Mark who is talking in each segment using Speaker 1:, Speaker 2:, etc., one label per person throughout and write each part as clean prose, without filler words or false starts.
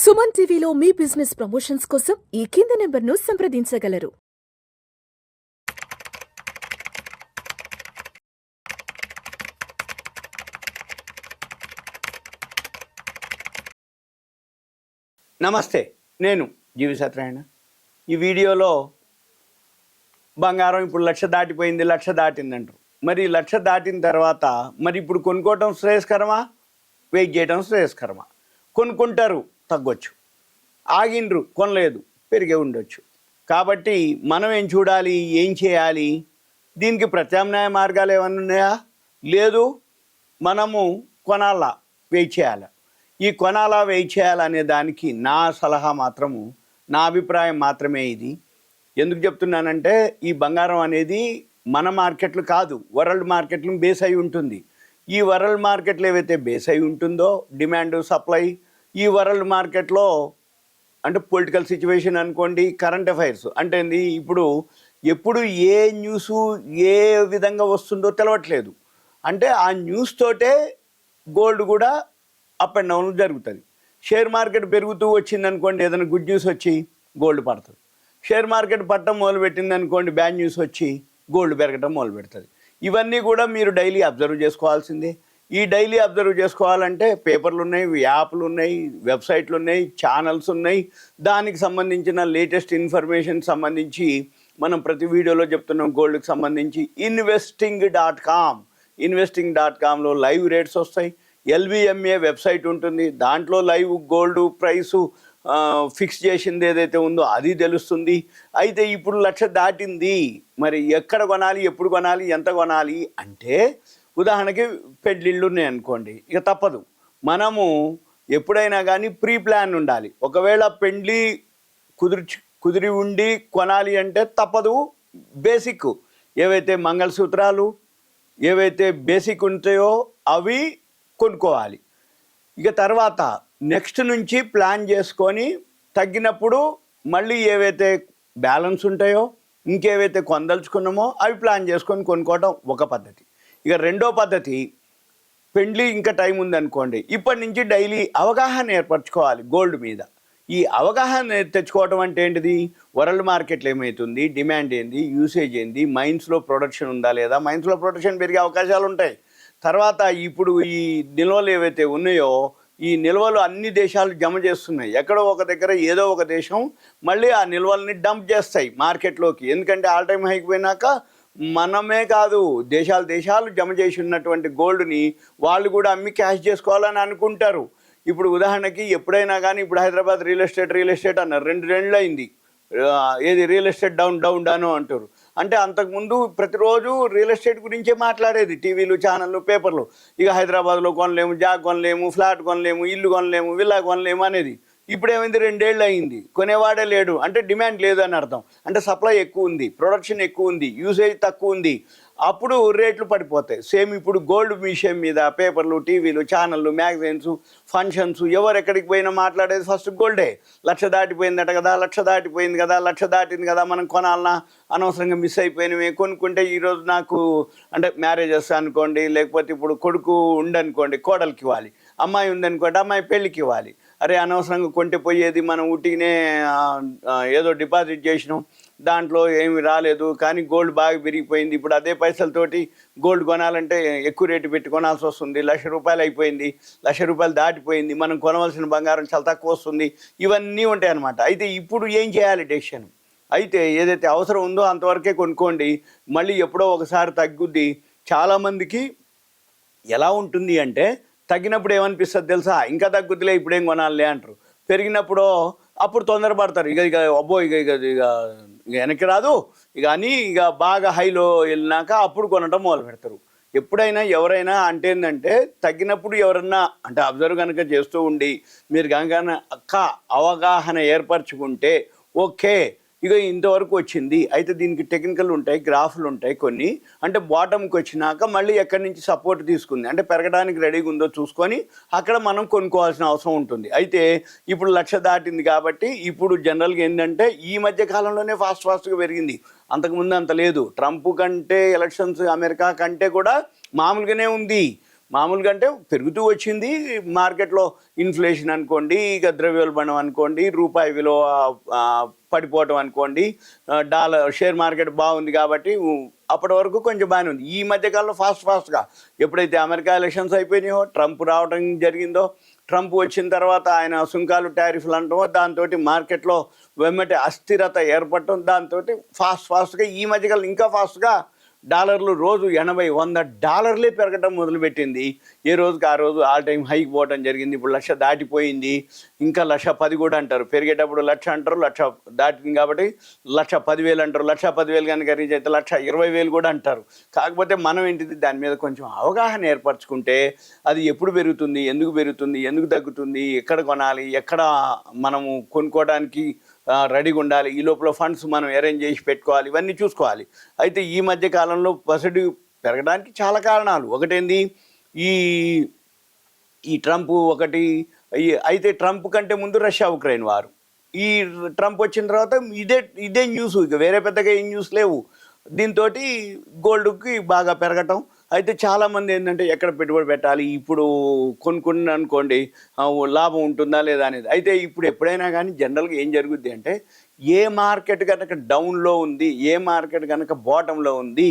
Speaker 1: సుమన్ టీవీలో మీ business promotions కోసం ఈ కింది నెంబర్ను సంప్రదించగలరు.
Speaker 2: నమస్తే, నేను జీవి సత్యనారాయణ. ఈ వీడియోలో బంగారం ఇప్పుడు 1,00,000 దాటిపోయింది, 1,00,000 దాటిందంటారు. మరి 1,00,000 దాటిన తర్వాత మరి ఇప్పుడు కొనుక్కోవటం శ్రేయస్కరమా, వెయిట్ చేయడం శ్రేయస్కరమా? కొనుక్కుంటారు, తగ్గొచ్చు. ఆగిండ్రు, కొనలేదు, పెరిగే ఉండొచ్చు. కాబట్టి మనం ఏం చూడాలి, ఏం చేయాలి? దీనికి ప్రత్యామ్నాయ మార్గాలు ఏమైనా ఉన్నాయా? లేదు, మనము కొనాలా, వెయిట్ చేయాలా? ఈ కొనాలా, వెయిట్ చేయాలనే దానికి నా సలహా మాత్రము, నా అభిప్రాయం మాత్రమే ఇది. ఎందుకు చెప్తున్నానంటే ఈ బంగారం అనేది మన మార్కెట్లు కాదు, వరల్డ్ మార్కెట్లు బేస్ అయి ఉంటుంది. ఈ వరల్డ్ మార్కెట్లో ఏవైతే బేస్ అయి ఉంటుందో డిమాండ్ సప్లై, ఈ వరల్డ్ మార్కెట్లో అంటే పొలిటికల్ సిచ్యువేషన్ అనుకోండి, కరెంట్ అఫైర్స్ అంటే ఏంది, ఇప్పుడు ఎప్పుడు ఏ న్యూసు ఏ విధంగా వస్తుందో తెలవట్లేదు. అంటే ఆ న్యూస్ తోటే గోల్డ్ కూడా అప్ అండ్ డౌన్ జరుగుతుంది. షేర్ మార్కెట్ పెరుగుతూ వచ్చింది అనుకోండి, ఏదైనా గుడ్ న్యూస్ వచ్చి గోల్డ్ పడుతుంది. షేర్ మార్కెట్ పట్టడం మొదలుపెట్టింది అనుకోండి, బ్యాడ్ న్యూస్ వచ్చి గోల్డ్ పెరగటం మొదలు పెడుతుంది. ఇవన్నీ కూడా మీరు డైలీ అబ్జర్వ్ చేసుకోవాల్సిందే. ఈ డైలీ అబ్జర్వ్ చేసుకోవాలంటే పేపర్లు ఉన్నాయి, యాప్లు ఉన్నాయి, వెబ్సైట్లు ఉన్నాయి, ఛానల్స్ ఉన్నాయి. దానికి సంబంధించిన లేటెస్ట్ ఇన్ఫర్మేషన్ సంబంధించి మనం ప్రతి వీడియోలో చెప్తున్నాం. గోల్డ్కి సంబంధించి ఇన్వెస్టింగ్.com లైవ్ రేట్స్ వస్తాయి. LBMA వెబ్సైట్ ఉంటుంది, దాంట్లో లైవ్ గోల్డ్ ప్రైసు ఫిక్స్ చేసింది ఏదైతే ఉందో అది తెలుస్తుంది. అయితే ఇప్పుడు 1,00,000 దాటింది, మరి ఎక్కడ కొనాలి, ఎప్పుడు కొనాలి, ఎంత కొనాలి అంటే, ఉదాహరణకి పెళ్ళిళ్ళు ఉన్నాయి అనుకోండి, ఇక తప్పదు. మనము ఎప్పుడైనా కానీ ప్రీ ప్లాన్ ఉండాలి. ఒకవేళ పెళ్ళి కుదిరి ఉండి కొనాలి అంటే తప్పదు. బేసిక్ ఏవైతే మంగళసూత్రాలు ఏవైతే బేసిక్ ఉంటాయో అవి కొనుక్కోవాలి. ఇక తర్వాత నెక్స్ట్ నుంచి ప్లాన్ చేసుకొని తగ్గినప్పుడు మళ్ళీ ఏవైతే బ్యాలెన్స్ ఉంటాయో, ఇంకేవైతే కొనదలుచుకున్నామో అవి ప్లాన్ చేసుకొని కొనుక్కోవడం ఒక పద్ధతి. ఇక రెండో పద్ధతి, పెండ్లి ఇంకా టైం ఉందనుకోండి, ఇప్పటి నుంచి డైలీ అవగాహన ఏర్పరచుకోవాలి గోల్డ్ మీద. ఈ అవగాహన తెచ్చుకోవడం అంటే ఏంటిది, వరల్డ్ మార్కెట్లో ఏమవుతుంది, డిమాండ్ ఏంది, యూసేజ్ ఏంది, మైన్స్లో ప్రొడక్షన్ ఉందా లేదా, మైన్స్లో ప్రొడక్షన్ పెరిగే అవకాశాలు ఉంటాయి. తర్వాత ఇప్పుడు ఈ నిల్వలు ఏవైతే ఉన్నాయో, ఈ నిల్వలు అన్ని దేశాలు జమ చేస్తున్నాయి. ఎక్కడో ఒక దగ్గర ఏదో ఒక దేశం మళ్ళీ ఆ నిల్వల్ని డంప్ చేస్తాయి మార్కెట్లోకి. ఎందుకంటే ఆల్ టైమ్ హైకి పోయినాక మనమే కాదు, దేశాలు జమ చేసి ఉన్నటువంటి గోల్డ్ని వాళ్ళు కూడా అమ్మి క్యాష్ చేసుకోవాలని అనుకుంటారు. ఇప్పుడు ఉదాహరణకి ఎప్పుడైనా కానీ, ఇప్పుడు హైదరాబాద్ రియల్ ఎస్టేట్ అన్నారు, 2 నెలలు అయింది. ఏది రియల్ ఎస్టేట్ డౌన్ అంటారు. అంటే అంతకుముందు ప్రతిరోజు రియల్ ఎస్టేట్ గురించే మాట్లాడేది టీవీలు, ఛానళ్ళు, పేపర్లు. ఇక హైదరాబాద్లో కొనలేము, జాగ్ కొనలేము, ఫ్లాట్ కొనలేము, ఇల్లు కొనలేము, విల్లా కొనలేము అనేది. ఇప్పుడు ఏమైంది, 2 ఏళ్ళు అయింది, కొనేవాడే లేడు. అంటే డిమాండ్ లేదు అని అర్థం. అంటే సప్లై ఎక్కువ ఉంది, ప్రొడక్షన్ ఎక్కువ ఉంది, యూసేజ్ తక్కువ ఉంది, అప్పుడు రేట్లు పడిపోతాయి. సేమ్ ఇప్పుడు గోల్డ్ విషయం మీద పేపర్లు, టీవీలు, ఛానళ్ళు, మ్యాగజైన్స్, ఫంక్షన్స్, ఎవరు ఎక్కడికి పోయినా మాట్లాడేది ఫస్ట్ గోల్డే. 1,00,000 దాటిపోయిందట కదా, 1,00,000 దాటిపోయింది కదా, 1,00,000 దాటింది కదా, మనం కొనాలన్నా, అనవసరంగా మిస్ అయిపోయినవి, కొనుక్కుంటే ఈరోజు నాకు అంటే మ్యారేజెస్ అనుకోండి, లేకపోతే ఇప్పుడు కొడుకు ఉండనుకోండి కోడలికి ఇవ్వాలి, అమ్మాయి ఉందనుకోండి అమ్మాయి పెళ్ళికి ఇవ్వాలి. అరే అనవసరంగా కొంటే పోయేది, మనం ఊటీనే ఏదో డిపాజిట్ చేసినాం, దాంట్లో ఏమి రాలేదు, కానీ గోల్డ్ బాగా పెరిగిపోయింది. ఇప్పుడు అదే పైసలతోటి గోల్డ్ కొనాలంటే ఎక్కువ రేటు పెట్టి కొనాల్సి వస్తుంది. 1,00,000 రూపాయలు అయిపోయింది, 1,00,000 రూపాయలు దాటిపోయింది, మనం కొనవలసిన బంగారం చాలా తక్కువ వస్తుంది. ఇవన్నీ ఉంటాయి అన్నమాట. అయితే ఇప్పుడు ఏం చేయాలి డెసిషన్? అయితే ఏదైతే అవసరం ఉందో అంతవరకే కొనుక్కోండి, మళ్ళీ ఎప్పుడో ఒకసారి తగ్గుద్ది. చాలామందికి ఎలా ఉంటుంది అంటే, తగ్గినప్పుడు ఏమనిపిస్తుంది తెలుసా, ఇంకా తగ్గుద్దిలే ఇప్పుడేం కొనాలిలే అంటారు. పెరిగినప్పుడు అప్పుడు తొందరపడతారు, ఇక అబ్బో ఇక వెనక్కి రాదు ఇక అని, ఇక బాగా హైలో వెళ్ళినాక అప్పుడు కొనడం మొదలు పెడతారు. ఎప్పుడైనా ఎవరైనా అంటే ఏంటంటే, తగ్గినప్పుడు ఎవరన్నా అంటే అబ్జర్వ్ కనుక చేస్తూ ఉండి మీరు కనుక అవగాహన ఏర్పరచుకుంటే ఓకే, ఇక ఇంతవరకు వచ్చింది. అయితే దీనికి టెక్నికల్ ఉంటాయి, గ్రాఫ్లు ఉంటాయి కొన్ని. అంటే బాటంకి వచ్చినాక మళ్ళీ ఎక్కడి నుంచి సపోర్ట్ తీసుకుంది, అంటే పెరగడానికి రెడీగా ఉందో చూసుకొని అక్కడ మనం కొనుక్కోవాల్సిన అవసరం ఉంటుంది. అయితే ఇప్పుడు 1,00,000 దాటింది కాబట్టి ఇప్పుడు జనరల్గా ఏంటంటే ఈ మధ్య కాలంలోనే ఫాస్ట్గా పెరిగింది. అంతకుముందు అంత లేదు. ట్రంప్ కంటే ఎలక్షన్స్ అమెరికా కంటే కూడా మామూలుగానే ఉంది. మామూలుగా అంటే పెరుగుతూ వచ్చింది మార్కెట్లో. ఇన్ఫ్లేషన్ అనుకోండి, ఇక ద్రవ్యోల్బణం అనుకోండి, రూపాయి విలువ ఆ, పడిపోవటం అనుకోండి, డాలర్ షేర్ మార్కెట్ బాగుంది కాబట్టి అప్పటి వరకు కొంచెం బాగానే ఉంది. ఈ మధ్యకాలంలో ఫాస్ట్గా ఎప్పుడైతే అమెరికా ఎలక్షన్స్ అయిపోయినాయో, ట్రంప్ రావడం జరిగిందో, ట్రంప్ వచ్చిన తర్వాత ఆయన సుంకాలు టారిఫ్లు అంటామో, దాంతో మార్కెట్లో వెమ్మటి అస్థిరత ఏర్పడటం, దాంతో ఫాస్ట్గా ఈ మధ్యకాలం ఇంకా ఫాస్ట్గా డాలర్లు రోజు 80-100 పెరగటం మొదలుపెట్టింది. ఏ రోజుకి ఆ రోజు ఆల్ టైం హైక్ పోవడం జరిగింది. ఇప్పుడు 1,00,000 దాటిపోయింది. ఇంకా 1,10,000 కూడా అంటారు. పెరిగేటప్పుడు 1,00,000 అంటారు, 1,00,000 దాటింది కాబట్టి 1,10,000 అంటారు. 1,10,000 కనుక రీచ్ అయితే 1,20,000 కూడా అంటారు. కాకపోతే మనం ఏంటిది, దాని మీద కొంచెం అవగాహన ఏర్పరచుకుంటే అది ఎప్పుడు పెరుగుతుంది, ఎందుకు తగ్గుతుంది, ఎక్కడ కొనాలి, ఎక్కడ మనము కొనుక్కోవడానికి రెడీగా ఉండాలి, ఈ లోపల ఫండ్స్ మనం అరేంజ్ చేసి పెట్టుకోవాలి, ఇవన్నీ చూసుకోవాలి. అయితే ఈ మధ్య కాలంలో పసిడి పెరగడానికి చాలా కారణాలు. ఒకటేంది, ఈ ఈ ట్రంప్ ఒకటి. అయితే ట్రంప్ కంటే ముందు రష్యా ఉక్రెయిన్ వారు. ఈ ట్రంప్ వచ్చిన తర్వాత ఇదే న్యూస్, ఇక వేరే పెద్దగా ఏం న్యూస్ లేవు. దీంతో గోల్డ్కి బాగా పెరగటం. అయితే చాలామంది ఏంటంటే ఎక్కడ పెట్టుబడి పెట్టాలి, ఇప్పుడు కొనుక్కుని అనుకోండి లాభం ఉంటుందా లేదా అనేది. అయితే ఇప్పుడు ఎప్పుడైనా కానీ జనరల్గా ఏం జరుగుద్ది అంటే, ఏ మార్కెట్ కనుక డౌన్లో ఉంది, ఏ మార్కెట్ కనుక బాటంలో ఉంది,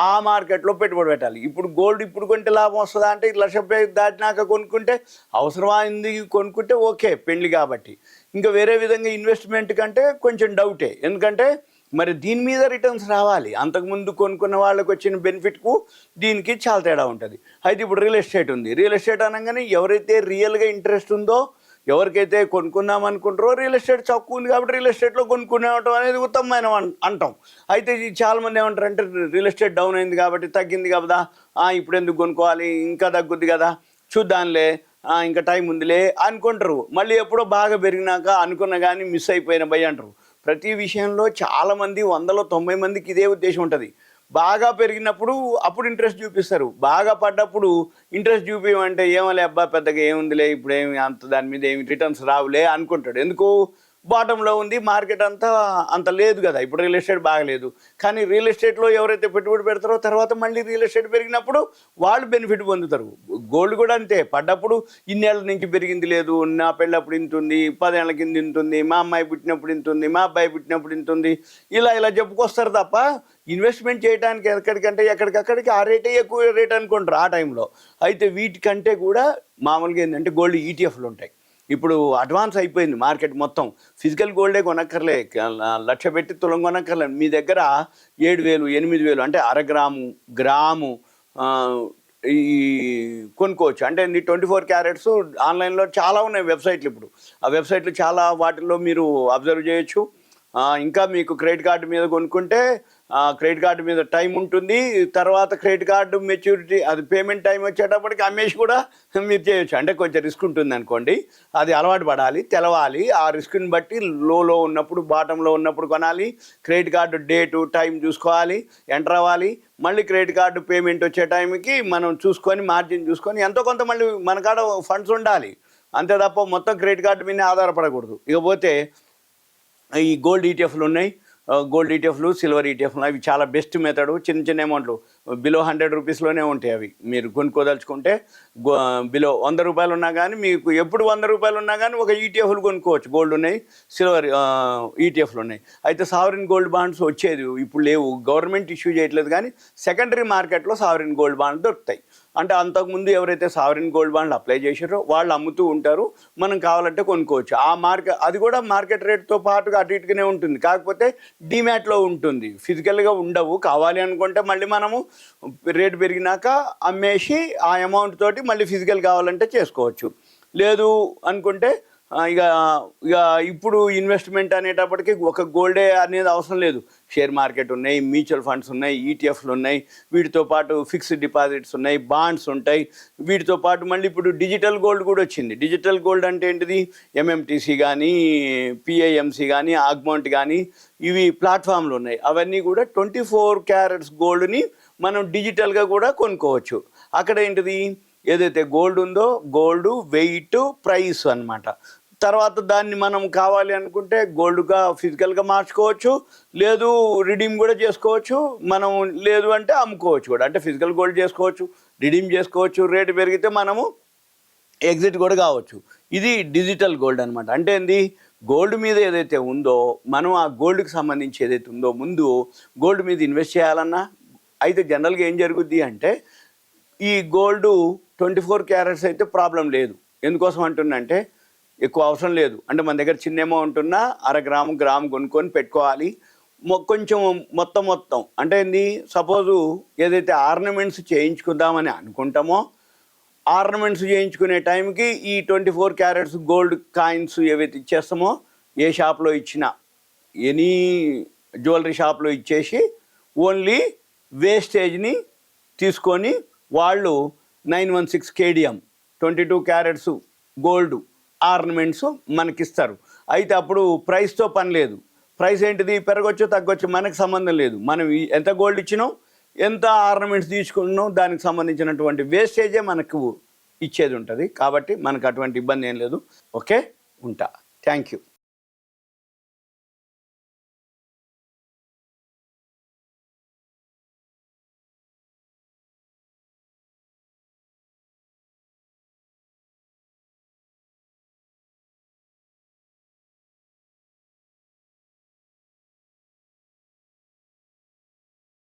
Speaker 2: ఆ మార్కెట్లో పెట్టుబడి పెట్టాలి. ఇప్పుడు గోల్డ్ ఇప్పుడు కొంటే లాభం వస్తుందా అంటే, 1,00,000 దాటినాక కొనుక్కుంటే అవసరమైంది, కొనుక్కుంటే ఓకే పెళ్ళి కాబట్టి. ఇంకా వేరే విధంగా ఇన్వెస్ట్మెంట్ కంటే కొంచెం డౌటే. ఎందుకంటే మరి దీని మీద రిటర్న్స్ రావాలి. అంతకుముందు కొనుక్కున్న వాళ్ళకి వచ్చిన బెనిఫిట్కు దీనికి చాలా తేడా ఉంటుంది. అయితే ఇప్పుడు రియల్ ఎస్టేట్ ఉంది. రియల్ ఎస్టేట్ అనగానే ఎవరైతే రియల్గా ఇంట్రెస్ట్ ఉందో, ఎవరికైతే కొనుక్కుందాం అనుకుంటారో, రియల్ ఎస్టేట్ తక్కువ ఉంది కాబట్టి రియల్ ఎస్టేట్లో కొనుక్కునేవటం అనేది ఉత్తమమైన అంటాం. అయితే చాలామంది ఏమంటారు అంటే, రియల్ ఎస్టేట్ డౌన్ అయింది కాబట్టి, తగ్గింది కదా, ఇప్పుడు ఎందుకు కొనుక్కోవాలి, ఇంకా తగ్గుద్ది కదా, చూద్దాంలే, ఇంకా టైం ఉందిలే అనుకుంటారు. మళ్ళీ ఎప్పుడో బాగా పెరిగినాక అనుకున్న కానీ మిస్ అయిపోయిన భయ అంటారు. ప్రతి విషయంలో చాలామంది 100-90 మందికి ఇదే ఉద్దేశం ఉంటుంది. బాగా పెరిగినప్పుడు అప్పుడు ఇంట్రెస్ట్ చూపిస్తారు, బాగా పడ్డప్పుడు ఇంట్రెస్ట్ చూపించమంటే ఏమలే అబ్బా పెద్దగా ఏముందిలే, ఇప్పుడు ఏమి అంత దాని మీద ఏమి రిటర్న్స్ రావులే అనుకుంటాడు. ఎందుకు, బాటంలో ఉంది మార్కెట్, అంత లేదు కదా. ఇప్పుడు రియల్ ఎస్టేట్ బాగలేదు, కానీ రియల్ ఎస్టేట్లో ఎవరైతే పెట్టుబడి పెడతారో తర్వాత మళ్ళీ రియల్ ఎస్టేట్ పెరిగినప్పుడు వాళ్ళు బెనిఫిట్ పొందుతారు. గోల్డ్ కూడా అంతే, పడ్డప్పుడు ఇన్నేళ్ళ నుంచి పెరిగింది లేదు, నా పెళ్ళప్పుడు ఇంత ఉంది, 10 ఏళ్ల కింద ఇంత ఉంది, మా అమ్మాయి పుట్టినప్పుడు ఇంత ఉంది, మా అబ్బాయి పుట్టినప్పుడు ఇంత ఉంది, ఇలా చెప్పుకొస్తారు తప్ప ఇన్వెస్ట్మెంట్ చేయడానికి ఎక్కడికంటే ఎక్కడికక్కడికి ఆ రేటే ఎక్కువ రేట్ అనుకుంటారు ఆ టైంలో. అయితే వీటికంటే కూడా మామూలుగా ఏంటంటే గోల్డ్ ఈటీఎఫ్లు ఉంటాయి. ఇప్పుడు అడ్వాన్స్ అయిపోయింది మార్కెట్ మొత్తం. ఫిజికల్ గోల్డే కొనక్కర్లే, 1,00,000 పెట్టి తులం కొనక్కర్లే. మీ దగ్గర 7,000, 8,000 అంటే గ్రాము ఈ కొనుక్కోవచ్చు. అంటే 24 క్యారెట్స్ ఆన్లైన్లో చాలా ఉన్నాయి వెబ్సైట్లు. ఇప్పుడు ఆ వెబ్సైట్లు చాలా వాటిల్లో మీరు అబ్జర్వ్ చేయొచ్చు. ఇంకా మీకు క్రెడిట్ కార్డు మీద కొనుక్కుంటే క్రెడిట్ కార్డు మీద టైం ఉంటుంది, తర్వాత క్రెడిట్ కార్డు మెచ్యూరిటీ అది పేమెంట్ టైం వచ్చేటప్పటికి అమ్మేసి కూడా మీరు చేయొచ్చు. అంటే కొంచెం రిస్క్ ఉంటుంది అనుకోండి, అది అలవాటు పడాలి, తెలవాలి. ఆ రిస్క్ని బట్టి లోలో ఉన్నప్పుడు, బాటంలో ఉన్నప్పుడు కొనాలి. క్రెడిట్ కార్డు డేటు టైం చూసుకోవాలి, ఎంటర్ అవ్వాలి. మళ్ళీ క్రెడిట్ కార్డు పేమెంట్ వచ్చే టైంకి మనం చూసుకొని మార్జిన్ చూసుకొని ఎంతో కొంత మళ్ళీ మన కాడ ఫండ్స్ ఉండాలి. అంతే తప్ప మొత్తం క్రెడిట్ కార్డు మీదనే ఆధారపడకూడదు. ఇకపోతే ఈ గోల్డ్ ఈటీఎఫ్లు ఉన్నాయి, గోల్డ్ ఈటీఎఫ్లు, సిల్వర్ ఈటీఎఫ్లు. అవి చాలా బెస్ట్ మెథడ్. చిన్న అమౌంట్లు బిలో 100 రూపీస్లోనే ఉంటాయి అవి. మీరు కొనుక్కోదలుచుకుంటే బిలో 100 రూపాయలు ఉన్నా కానీ, మీకు ఎప్పుడు 100 రూపాయలు ఉన్నా కానీ ఒక ఈటీఎఫ్లు కొనుక్కోవచ్చు. గోల్డ్ ఉన్నాయి, సిల్వర్ ఈటీఎఫ్లు ఉన్నాయి. అయితే సావరిన్ గోల్డ్ బాండ్స్ వచ్చేది ఇప్పుడు లేవు, గవర్నమెంట్ ఇష్యూ చేయట్లేదు, కానీ సెకండరీ మార్కెట్లో సావరిన్ గోల్డ్ బాండ్లు దొరుకుతాయి. అంటే అంతకుముందు ఎవరైతే సావరిన్ గోల్డ్ బాండ్లు అప్లై చేశారో వాళ్ళు అమ్ముతూ ఉంటారు, మనం కావాలంటే కొనుక్కోవచ్చు. ఆ అది కూడా మార్కెట్ రేట్తో పాటుగా అటు ఇటుగానే ఉంటుంది, కాకపోతే డిమ్యాట్లో ఉంటుంది, ఫిజికల్గా ఉండవు. కావాలి అనుకుంటే మళ్ళీ మనము రేటు పెరిగినాక అమ్మేసి ఆ అమౌంట్ తోటి మళ్ళీ ఫిజికల్ కావాలంటే చేసుకోవచ్చు. లేదు అనుకుంటే ఇక ఇప్పుడు ఇన్వెస్ట్మెంట్ అనేటప్పటికి ఒక గోల్డే అనేది అవసరం లేదు. షేర్ మార్కెట్ ఉన్నాయి, మ్యూచువల్ ఫండ్స్ ఉన్నాయి, ఈటీఎఫ్లు ఉన్నాయి, వీటితో పాటు ఫిక్స్డ్ డిపాజిట్స్ ఉన్నాయి, బాండ్స్ ఉంటాయి. వీటితో పాటు మళ్ళీ ఇప్పుడు డిజిటల్ గోల్డ్ కూడా వచ్చింది. డిజిటల్ గోల్డ్ అంటే ఏంటిది, ఎంఎంటీసీ కానీ, పిఐఎంసీ కానీ, ఆగ్మౌంట్ కానీ, ఇవి ప్లాట్ఫామ్లు ఉన్నాయి. అవన్నీ కూడా 24 క్యారెట్స్ గోల్డ్ని మనం డిజిటల్గా కూడా కొనుక్కోవచ్చు. అక్కడ ఏంటిది, ఏదైతే గోల్డ్ ఉందో గోల్డ్ వెయిట్ ప్రైస్ అన్నమాట. తర్వాత దాన్ని మనం కావాలి అనుకుంటే గోల్డ్గా ఫిజికల్గా మార్చుకోవచ్చు, లేదు రిడీమ్ కూడా చేసుకోవచ్చు. మనం లేదు అంటే అమ్ముకోవచ్చు కూడా. అంటే ఫిజికల్ గోల్డ్ చేసుకోవచ్చు, రిడీమ్ చేసుకోవచ్చు, రేటు పెరిగితే మనము ఎగ్జిట్ కూడా కావచ్చు. ఇది డిజిటల్ గోల్డ్ అనమాట. అంటే ఏంది, గోల్డ్ మీద ఏదైతే ఉందో మనం ఆ గోల్డ్కి సంబంధించి ఏదైతే ఉందో ముందు గోల్డ్ మీద ఇన్వెస్ట్ చేయాలన్నా అయితే జనరల్గా ఏం జరుగుద్ది అంటే ఈ గోల్డ్ 24 క్యారెట్స్ అయితే ప్రాబ్లం లేదు. ఎందుకోసం అంటున్నంటే ఎక్కువ అవసరం లేదు. అంటే మన దగ్గర చిన్న అమౌంట్ ఉన్నా 1/2 గ్రాము కొనుక్కొని పెట్టుకోవాలి. కొంచెం మొత్తం అంటే ఏంది, సపోజు ఏదైతే ఆర్నమెంట్స్ చేయించుకుందామని అనుకుంటామో ఆర్నమెంట్స్ చేయించుకునే టైంకి ఈ 24 క్యారెట్స్ గోల్డ్ కాయిన్స్ ఏవైతే ఇచ్చేస్తామో ఏ షాప్లో ఇచ్చినా ఎనీ జ్యువెలరీ షాప్లో ఇచ్చేసి ఓన్లీ వేస్టేజ్ని తీసుకొని వాళ్ళు 916 కేడిఎం 22 క్యారెట్స్ గోల్డ్ ఆర్నమెంట్స్ మనకిస్తారు. అయితే అప్పుడు ప్రైస్తో పని లేదు. ప్రైస్ ఏంటిది, పెరగొచ్చు తగ్గొచ్చు, మనకు సంబంధం లేదు. మనం ఎంత గోల్డ్ ఇచ్చినాం, ఎంత ఆర్నమెంట్స్ తీసుకున్నాం, దానికి సంబంధించినటువంటి వేస్టేజే మనకు ఇచ్చేది ఉంటుంది. కాబట్టి మనకు అటువంటి ఇబ్బంది ఏం లేదు. ఓకే, ఉంటా. Thank you.